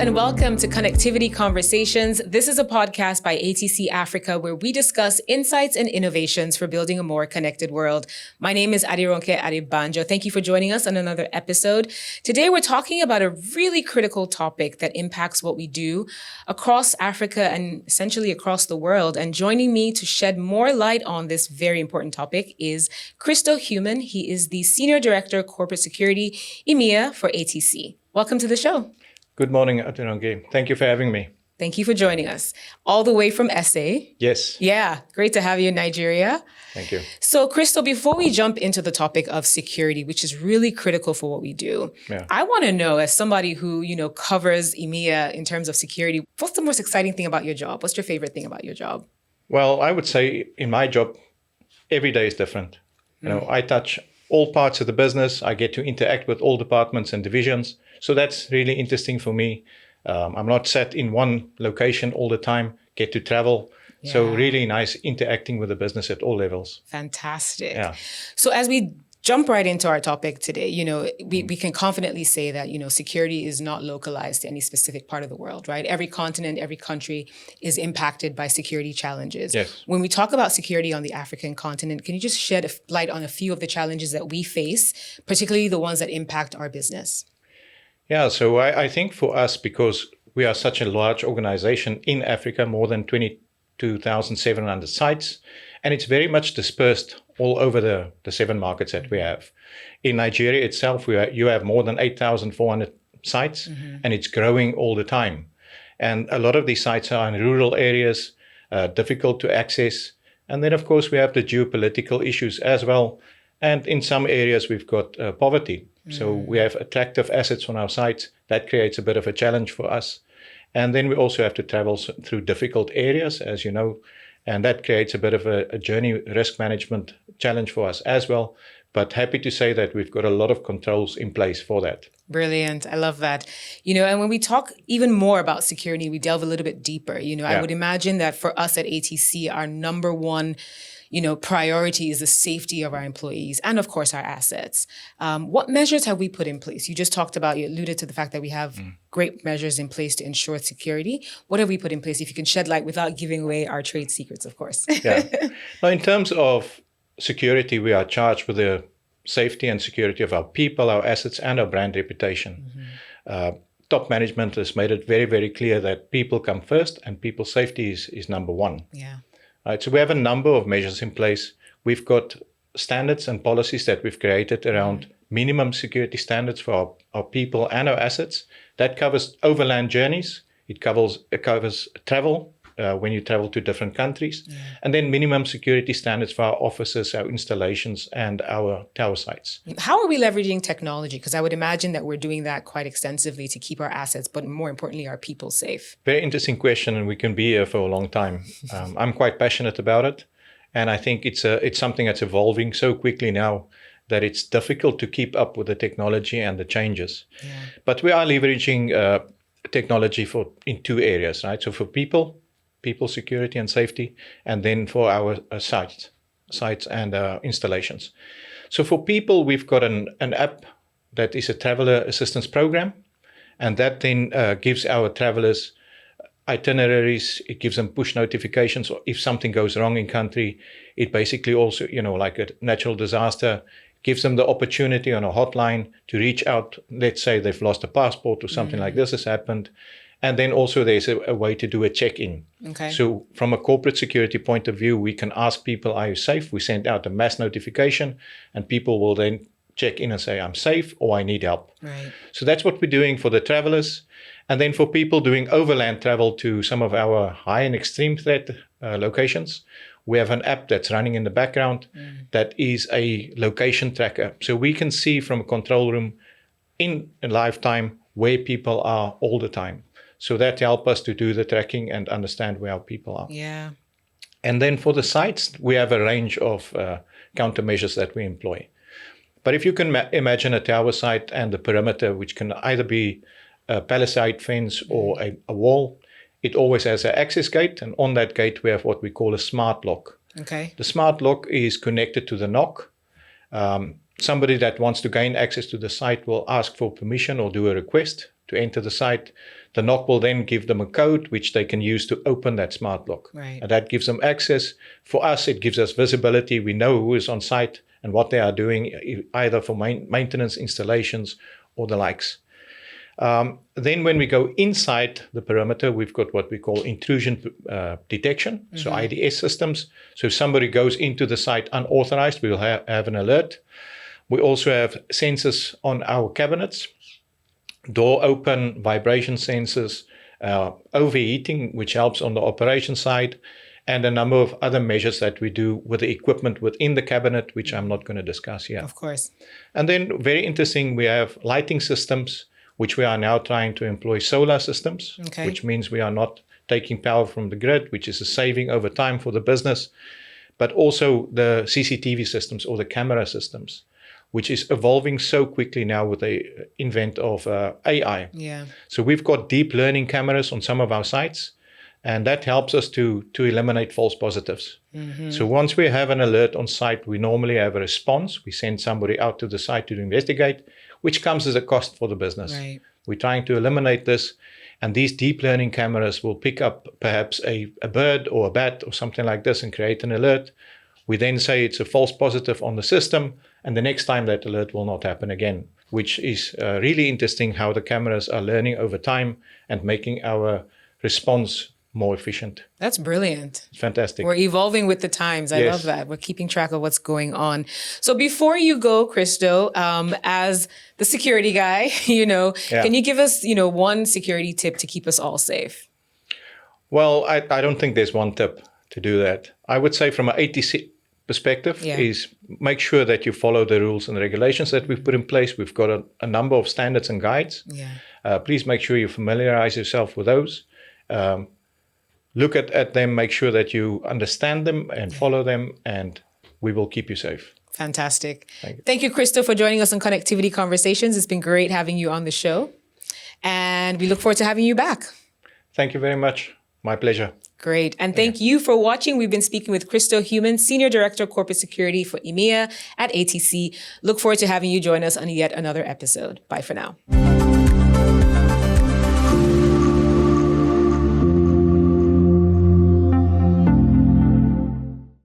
and welcome to Connectivity Conversations. This is a podcast by ATC Africa where we discuss insights and innovations for building a more connected world. My name is Aderonke Adebanjo. Thank you for joining us on another episode. Today, we're talking about a really critical topic that impacts what we do across Africa and essentially across the world. And joining me to shed more light on this very important topic is Christo Human. He is the Senior Director, Corporate Security, EMEA for ATC. Welcome to the show. Good morning, Aderonke. Thank you for having me. Thank you for joining us. All the way from SA. Yes. Yeah, great to have you in Nigeria. Thank you. So, Christo, before we jump into the topic of security, which is really critical for what we do, I want to know, as somebody who, covers EMEA in terms of security, what's the most exciting thing about your job? What's your favorite thing about your job? Well, I would say in my job, every day is different. I touch all parts of the business. I get to interact with all departments and divisions. So that's really interesting for me. I'm not set in one location all the time, get to travel. Yeah. So really nice interacting with the business at all levels. Fantastic. Yeah. So as we jump right into our topic today, we can confidently say that, security is not localized to any specific part of the world, right? Every continent, every country is impacted by security challenges. Yes. When we talk about security on the African continent, can you just shed light on a few of the challenges that we face, particularly the ones that impact our business? Yeah, so I think for us, because we are such a large organization in Africa, more than 22,700 sites, and it's very much dispersed all over the 7 markets that we have. In Nigeria itself, you have more than 8,400 sites, and it's growing all the time. And a lot of these sites are in rural areas, difficult to access. And then, of course, we have the geopolitical issues as well. And in some areas, we've got poverty. So we have attractive assets on our sites. That creates a bit of a challenge for us. And then we also have to travel through difficult areas, as you know, and that creates a bit of a journey risk management challenge for us as well. But happy to say that we've got a lot of controls in place for that. Brilliant. I love that. And when we talk even more about security, we delve a little bit deeper. I would imagine that for us at ATC, our number one priority is the safety of our employees and, of course, our assets. What measures have we put in place? You just you alluded to the fact that we have great measures in place to ensure security. What have we put in place? If you can shed light without giving away our trade secrets, of course. Yeah. Now, in terms of security, we are charged with the safety and security of our people, our assets, and our brand reputation. Top management has made it very, very clear that people come first and people's safety is number one. Yeah. Right, so we have a number of measures in place. We've got standards and policies that we've created around minimum security standards for our people and our assets. That covers overland journeys. It covers travel when you travel to different countries. And then minimum security standards for our offices, our installations, and our tower sites. How are we leveraging technology? Because I would imagine that we're doing that quite extensively to keep our assets, but more importantly, our people safe. Very interesting question, and we can be here for a long time. I'm quite passionate about it. And I think it's something that's evolving so quickly now that it's difficult to keep up with the technology and the changes. Yeah. But we are leveraging technology in 2 areas, right? So for people security and safety, and then for our sites and installations. So for people, we've got an app that is a traveler assistance program, and that then gives our travelers itineraries. It gives them push notifications, or if something goes wrong in country, it basically also, like a natural disaster, gives them the opportunity on a hotline to reach out. Let's say they've lost a passport or something like this has happened. And then also there's a way to do a check-in. Okay. So from a corporate security point of view, we can ask people, are you safe? We send out a mass notification, and people will then check in and say, I'm safe, or I need help. Right. So that's what we're doing for the travelers. And then for people doing overland travel to some of our high and extreme threat locations, we have an app that's running in the background that is a location tracker. So we can see from a control room in a lifetime where people are all the time. So that helps us to do the tracking and understand where our people are. Yeah. And then for the sites, we have a range of countermeasures that we employ. But if you can imagine a tower site and the perimeter, which can either be a palisade fence or a wall, it always has an access gate. And on that gate, we have what we call a smart lock. Okay. The smart lock is connected to the knock. Somebody that wants to gain access to the site will ask for permission or do a request to enter the site. The knock will then give them a code which they can use to open that smart lock. Right. And that gives them access. For us, it gives us visibility. We know who is on site and what they are doing, either for maintenance, installations, or the likes. Then when we go inside the perimeter, we've got what we call intrusion detection, so IDS systems. So if somebody goes into the site unauthorized, we will have an alert. We also have sensors on our cabinets, door open, vibration sensors, overheating, which helps on the operation side, and a number of other measures that we do with the equipment within the cabinet, which I'm not going to discuss here. Of course. And then very interesting, we have lighting systems, which we are now trying to employ solar systems, which means we are not taking power from the grid, which is a saving over time for the business, but also the CCTV systems or the camera systems, which is evolving so quickly now with the invent of AI. Yeah. So we've got deep learning cameras on some of our sites, and that helps us to eliminate false positives. So once we have an alert on site, we normally have a response. We send somebody out to the site to investigate, which comes as a cost for the business. Right. We're trying to eliminate this, and these deep learning cameras will pick up perhaps a bird or a bat or something like this and create an alert. We then say it's a false positive on the system, and the next time that alert will not happen again, which is really interesting how the cameras are learning over time and making our response more efficient. That's brilliant. Fantastic. We're evolving with the times. I Yes. love that. We're keeping track of what's going on. So before you go, Christo, as the security guy, can you give us, one security tip to keep us all safe? Well, I don't think there's one tip to do that. I would say from an ATC perspective is make sure that you follow the rules and regulations that we've put in place. We've got a number of standards and guides. Yeah. Please make sure you familiarize yourself with those. Look at them, make sure that you understand them and follow them, and we will keep you safe. Fantastic. Thank you. Thank you, Christo, for joining us on Connectivity Conversations. It's been great having you on the show, and we look forward to having you back. Thank you very much. My pleasure. Great. And thank you for watching. We've been speaking with Christo Human, Senior Director of Corporate Security for EMEA at ATC. Look forward to having you join us on yet another episode. Bye for now.